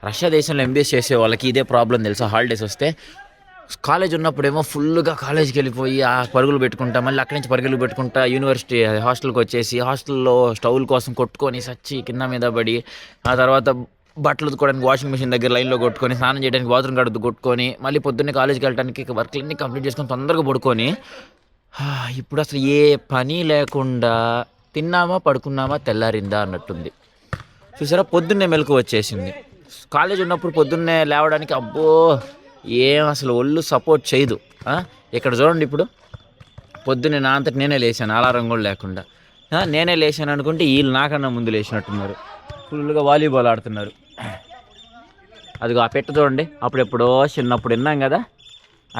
Russia దేశంలో MBS చేసే వాళ్ళకి ఇదే ప్రాబ్లం తెలుసా. హాలిడేస్ వస్తే కాలేజ్ ఉన్నప్పుడేమో ఫుల్గా కాలేజ్కి వెళ్ళిపోయి ఆ పరుగులు పెట్టుకుంటా, మళ్ళీ అక్కడి నుంచి పరుగులు పెట్టుకుంటా యూనివర్సిటీ హాస్టల్కి వచ్చేసి హాస్టల్లో స్టవ్ల కోసం కొట్టుకొని సచ్చి కింద మీద పడి, ఆ తర్వాత బట్టలు ఉతుకోవడానికి వాషింగ్ మిషన్ దగ్గర లైన్లో కొట్టుకొని, స్నానం చేయడానికి బాత్రూమ్ గడుపు కొట్టుకొని, మళ్ళీ పొద్దున్నే కాలేజ్కి వెళ్ళడానికి వర్క్లన్నీ కంప్లీట్ చేసుకొని తొందరగా పడుకొని, ఇప్పుడు అసలు ఏ పని లేకుండా తిన్నామా పడుకున్నామా తెల్లారిందా అన్నట్టుంది. చూసారా, పొద్దున్నే మెలకు వచ్చేసింది. కాలేజ్ ఉన్నప్పుడు పొద్దున్నే లేవడానికి అబ్బో ఏం అసలు ఒళ్ళు సపోర్ట్ చేయదు. ఇక్కడ చూడండి, ఇప్పుడు పొద్దున్నే నా అంతటి నేనే లేచాను, అలారం కూడా లేకుండా. నేనే లేచాను అనుకుంటే వీళ్ళు నాకన్నా ముందు లేచినట్టున్నారు, ఫుల్గా వాలీబాల్ ఆడుతున్నారు. అదిగో ఆ పెట్ట చూడండి, అప్పుడెప్పుడో చిన్నప్పుడు విన్నాం కదా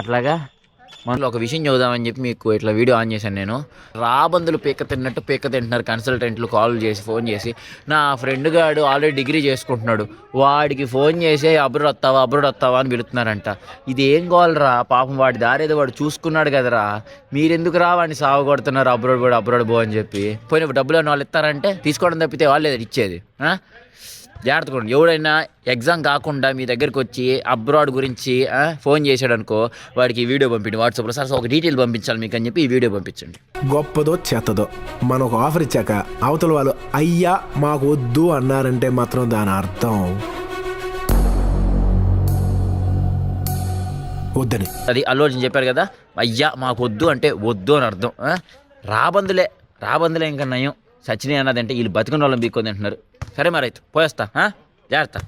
అట్లాగా. మనలో ఒక విషయం చూద్దామని చెప్పి మీకు ఇట్లా వీడియో ఆన్ చేశాను నేను. రాబందులు పీక్క తిన్నట్టు పీక్క తింటున్నారు కన్సల్టెంట్లు కాల్ చేసి ఫోన్ చేసి. నా ఫ్రెండ్ గాడు ఆల్రెడీ డిగ్రీ చేసుకుంటున్నాడు, వాడికి ఫోన్ చేసి అబ్రాడ్ వస్తావా అని పిలుస్తున్నారంట. ఇది ఏం కావాలరా పాపం, వాడి దారేదో వాడు చూసుకున్నాడు కదరా, మీరెందుకు రా వాడిని సాగొడుతున్నారు అబ్రాడ్ బో అని చెప్పి. పోయిన డబ్బులు అని వాళ్ళు ఇస్తారంటే తీసుకోవడం తప్పితే వాళ్ళు లేదు ఇచ్చేది. జాగ్రత్తగా ఎవడైనా ఎగ్జామ్ కాకుండా మీ దగ్గరికి వచ్చి అబ్రాడ్ గురించి ఫోన్ చేశాడు అనుకో, వాడికి ఈ వీడియో పంపిండి వాట్సాప్లో. సార్ ఒక డీటెయిల్ పంపించాలి మీకు అని చెప్పి ఈ వీడియో పంపించండి. గొప్పదో చెత్తదో మనం ఒక ఆఫర్ ఇచ్చాక అవతల వాళ్ళు అయ్యా మాకు వద్దు అన్నారంటే మాత్రం దాని అర్థం వద్దని. అది అల్లు అర్జున్ చెప్పారు కదా, అయ్యా మాకు వద్దు అంటే వద్దు అని అర్థం. రాబందులే ఇంకా నయం. సచిని అన్నదంటే వీళ్ళు బతికున్న వాళ్ళని బీక్కొని తింటున్నారు. సరే మరి అయితే పోయేస్తా, జాగ్రత్త.